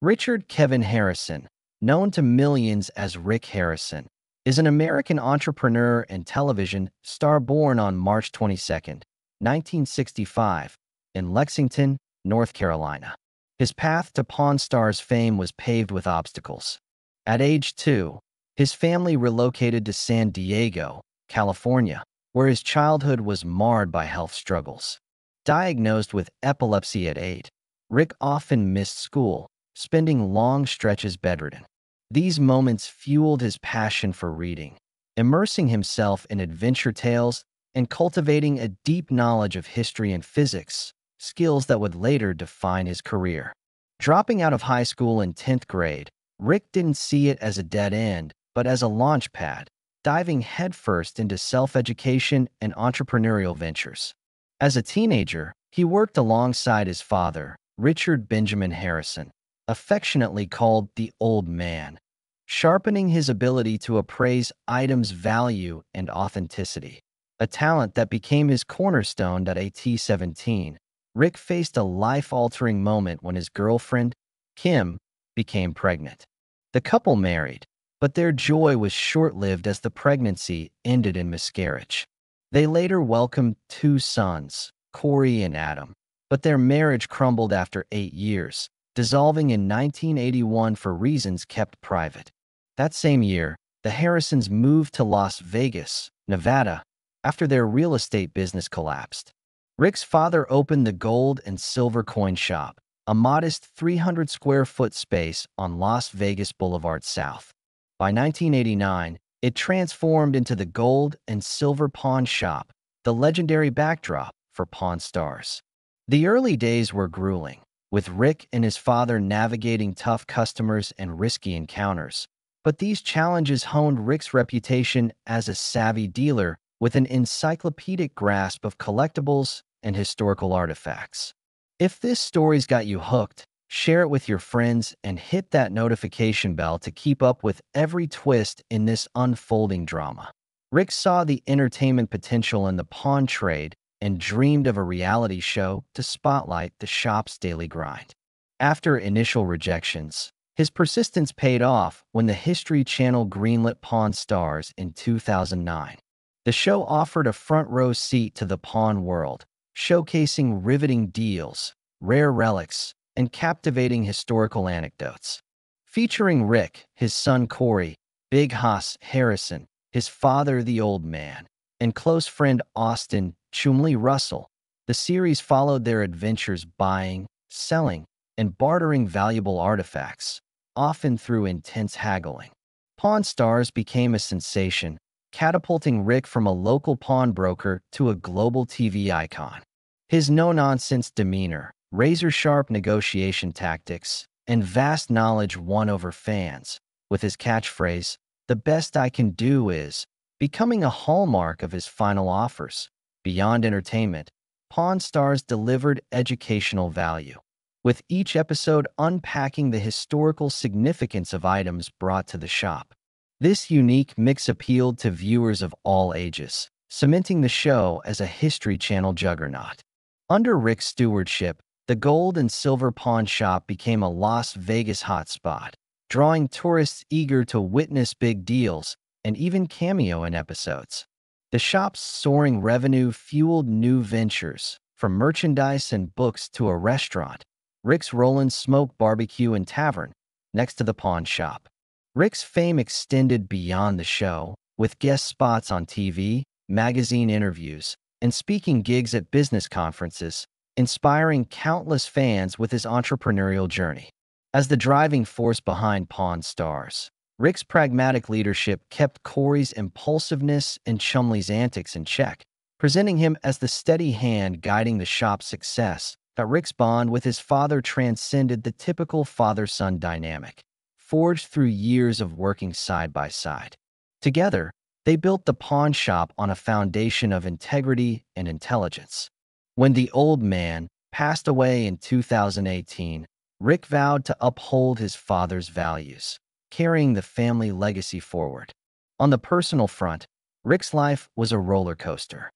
Richard Kevin Harrison, known to millions as Rick Harrison, is an American entrepreneur and television star born on March 22, 1965, in Lexington, North Carolina. His path to Pawn Stars fame was paved with obstacles. At age 2, his family relocated to San Diego, California, where his childhood was marred by health struggles. Diagnosed with epilepsy at 8, Rick often missed school, spending long stretches bedridden. These moments fueled his passion for reading, immersing himself in adventure tales and cultivating a deep knowledge of history and physics, skills that would later define his career. Dropping out of high school in 10th grade, Rick didn't see it as a dead end, but as a launch pad, diving headfirst into self-education and entrepreneurial ventures. As a teenager, he worked alongside his father, Richard Benjamin Harrison, affectionately called the Old Man, sharpening his ability to appraise items' value and authenticity, a talent that became his cornerstone. At 17, Rick faced a life-altering moment when his girlfriend, Kim, became pregnant. The couple married, but their joy was short-lived as the pregnancy ended in miscarriage. They later welcomed 2 sons, Corey and Adam, but their marriage crumbled after 8 years, dissolving in 1981 for reasons kept private. That same year, the Harrisons moved to Las Vegas, Nevada, after their real estate business collapsed. Rick's father opened the Gold and Silver Coin Shop, a modest 300-square-foot space on Las Vegas Boulevard South. By 1989, it transformed into the Gold and Silver Pawn Shop, the legendary backdrop for Pawn Stars. The early days were grueling, with Rick and his father navigating tough customers and risky encounters. But these challenges honed Rick's reputation as a savvy dealer with an encyclopedic grasp of collectibles and historical artifacts. If this story's got you hooked, share it with your friends and hit that notification bell to keep up with every twist in this unfolding drama. Rick saw the entertainment potential in the pawn trade and dreamed of a reality show to spotlight the shop's daily grind. After initial rejections, his persistence paid off when the History Channel greenlit Pawn Stars in 2009. The show offered a front-row seat to the pawn world, showcasing riveting deals, rare relics, and captivating historical anecdotes. Featuring Rick, his son Corey, Big Hoss Harrison, his father the Old Man, and close friend Austin Chumley Russell, the series followed their adventures buying, selling, and bartering valuable artifacts, often through intense haggling. Pawn Stars became a sensation, catapulting Rick from a local pawnbroker to a global TV icon. His no-nonsense demeanor, razor-sharp negotiation tactics, and vast knowledge won over fans, with his catchphrase, "The best I can do is," becoming a hallmark of his final offers. Beyond entertainment, Pawn Stars delivered educational value, with each episode unpacking the historical significance of items brought to the shop. This unique mix appealed to viewers of all ages, cementing the show as a History Channel juggernaut. Under Rick's stewardship, the Gold and Silver Pawn Shop became a Las Vegas hotspot, drawing tourists eager to witness big deals and even cameo in episodes. The shop's soaring revenue fueled new ventures, from merchandise and books to a restaurant, Rick's Rollin' Smoke Barbecue and Tavern, next to the pawn shop. Rick's fame extended beyond the show, with guest spots on TV, magazine interviews, and speaking gigs at business conferences, inspiring countless fans with his entrepreneurial journey. As the driving force behind Pawn Stars, Rick's pragmatic leadership kept Corey's impulsiveness and Chumley's antics in check, presenting him as the steady hand guiding the shop's success. Rick's bond with his father transcended the typical father-son dynamic, forged through years of working side by side. Together, they built the pawn shop on a foundation of integrity and intelligence. When the Old Man passed away in 2018, Rick vowed to uphold his father's values, carrying the family legacy forward. On the personal front, Rick's life was a roller coaster.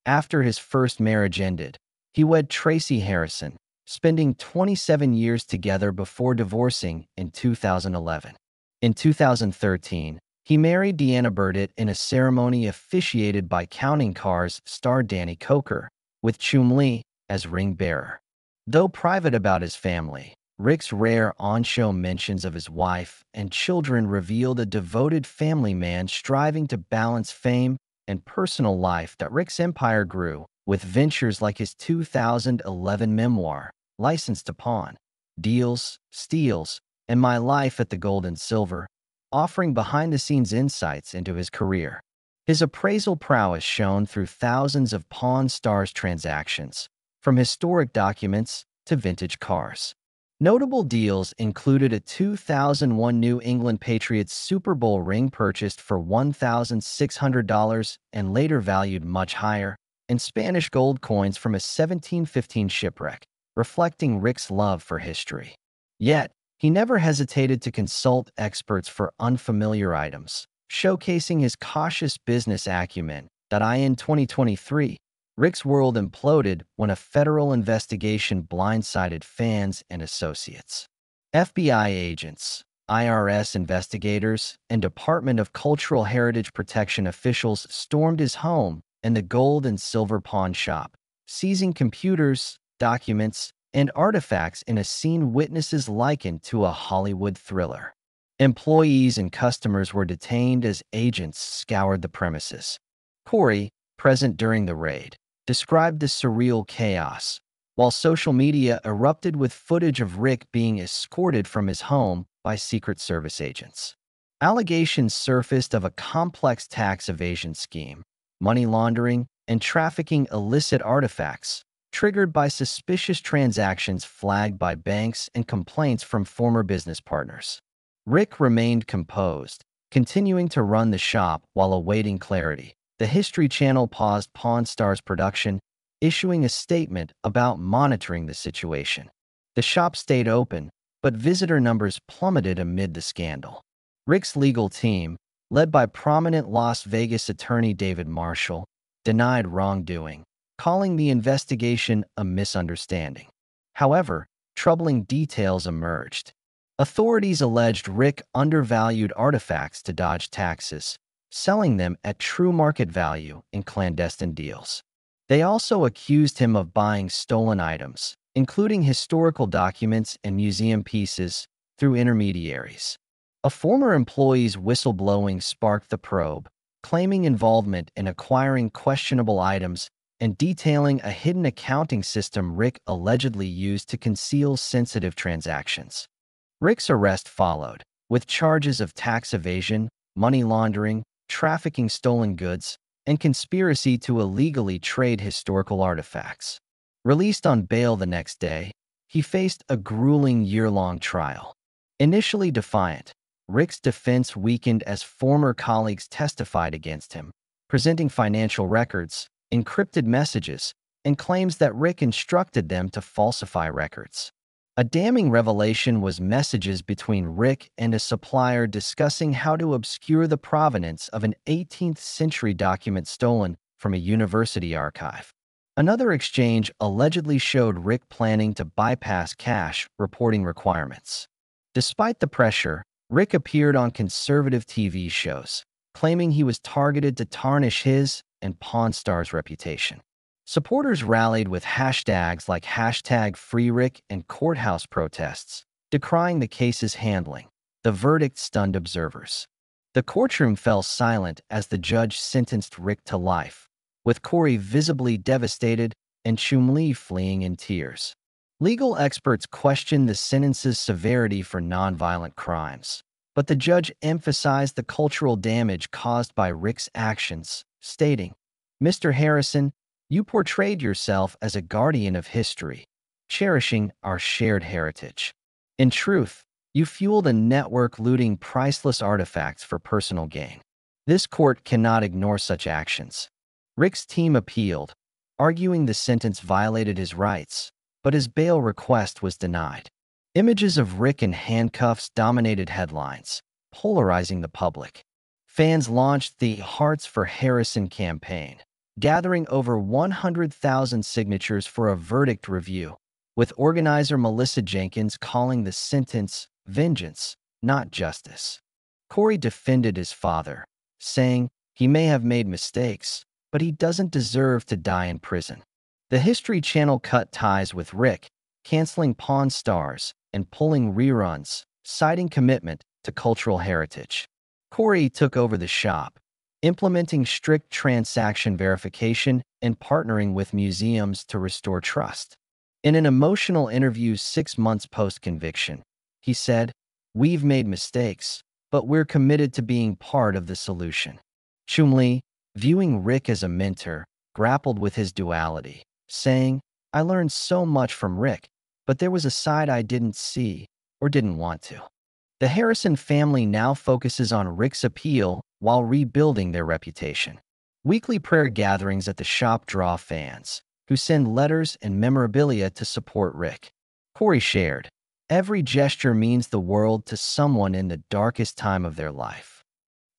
After his first marriage ended, he wed Tracy Harrison, spending 27 years together before divorcing in 2011. In 2013, he married Deanna Burdett in a ceremony officiated by Counting Cars star Danny Coker, with Chum Lee as ring bearer. Though private about his family, Rick's rare on-show mentions of his wife and children revealed a devoted family man striving to balance fame and personal life. That Rick's empire grew with ventures like his 2011 memoir, Licensed to Pawn, Deals, Steals, and My Life at the Gold and Silver, offering behind-the-scenes insights into his career. His appraisal prowess shone through thousands of Pawn Stars transactions, from historic documents to vintage cars. Notable deals included a 2001 New England Patriots Super Bowl ring purchased for $1,600 and later valued much higher, and Spanish gold coins from a 1715 shipwreck, reflecting Rick's love for history. Yet, he never hesitated to consult experts for unfamiliar items, showcasing his cautious business acumen. In 2023, Rick's world imploded when a federal investigation blindsided fans and associates. FBI agents, IRS investigators, and Department of Cultural Heritage Protection officials stormed his home and the gold and silver pawn shop, seizing computers, documents, and artifacts in a scene witnesses likened to a Hollywood thriller. Employees and customers were detained as agents scoured the premises. Corey, present during the raid, described the surreal chaos, while social media erupted with footage of Rick being escorted from his home by Secret Service agents. Allegations surfaced of a complex tax evasion scheme, money laundering, and trafficking illicit artifacts, triggered by suspicious transactions flagged by banks and complaints from former business partners. Rick remained composed, continuing to run the shop while awaiting clarity. The History Channel paused Pawn Stars production, issuing a statement about monitoring the situation. The shop stayed open, but visitor numbers plummeted amid the scandal. Rick's legal team, led by prominent Las Vegas attorney David Marshall, denied wrongdoing, calling the investigation a misunderstanding. However, troubling details emerged. Authorities alleged Rick undervalued artifacts to dodge taxes, selling them at true market value in clandestine deals. They also accused him of buying stolen items, including historical documents and museum pieces, through intermediaries. A former employee's whistleblowing sparked the probe, claiming involvement in acquiring questionable items and detailing a hidden accounting system Rick allegedly used to conceal sensitive transactions. Rick's arrest followed, with charges of tax evasion, money laundering, trafficking stolen goods, and conspiracy to illegally trade historical artifacts. Released on bail the next day, he faced a grueling year-long trial. Initially defiant, Rick's defense weakened as former colleagues testified against him, presenting financial records, encrypted messages, and claims that Rick instructed them to falsify records. A damning revelation was messages between Rick and a supplier discussing how to obscure the provenance of an 18th-century document stolen from a university archive. Another exchange allegedly showed Rick planning to bypass cash reporting requirements. Despite the pressure, Rick appeared on conservative TV shows, claiming he was targeted to tarnish his and Pawn Stars' reputation. Supporters rallied with hashtags like #FreeRick and courthouse protests, decrying the case's handling. The verdict stunned observers. The courtroom fell silent as the judge sentenced Rick to life, with Corey visibly devastated and Chum Lee fleeing in tears. Legal experts questioned the sentence's severity for nonviolent crimes, but the judge emphasized the cultural damage caused by Rick's actions, stating, "Mr. Harrison, you portrayed yourself as a guardian of history, cherishing our shared heritage. In truth, you fueled a network looting priceless artifacts for personal gain. This court cannot ignore such actions." Rick's team appealed, arguing the sentence violated his rights, but his bail request was denied. Images of Rick in handcuffs dominated headlines, polarizing the public. Fans launched the Hearts for Harrison campaign, gathering over 100,000 signatures for a verdict review, with organizer Melissa Jenkins calling the sentence vengeance, not justice. Corey defended his father, saying he may have made mistakes, but he doesn't deserve to die in prison. The History Channel cut ties with Rick, canceling Pawn Stars and pulling reruns, citing commitment to cultural heritage. Corey took over the shop, implementing strict transaction verification and partnering with museums to restore trust. In an emotional interview 6 months post-conviction, he said, "We've made mistakes, but we're committed to being part of the solution." Chumlee, viewing Rick as a mentor, grappled with his duality, saying, "I learned so much from Rick, but there was a side I didn't see or didn't want to." The Harrison family now focuses on Rick's appeal while rebuilding their reputation. Weekly prayer gatherings at the shop draw fans, who send letters and memorabilia to support Rick. Corey shared, "Every gesture means the world to someone in the darkest time of their life."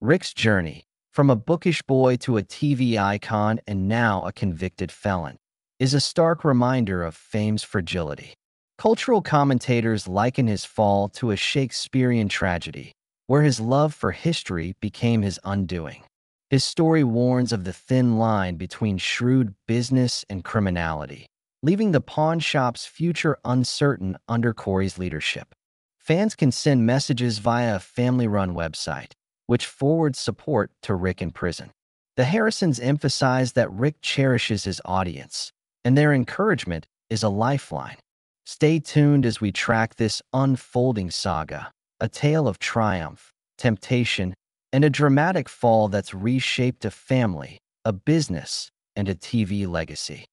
Rick's journey, from a bookish boy to a TV icon and now a convicted felon, is a stark reminder of fame's fragility. Cultural commentators liken his fall to a Shakespearean tragedy, where his love for history became his undoing. His story warns of the thin line between shrewd business and criminality, leaving the pawn shop's future uncertain under Corey's leadership. Fans can send messages via a family-run website, which forwards support to Rick in prison. The Harrisons emphasize that Rick cherishes his audience, and their encouragement is a lifeline. Stay tuned as we track this unfolding saga, a tale of triumph, temptation, and a dramatic fall that's reshaped a family, a business, and a TV legacy.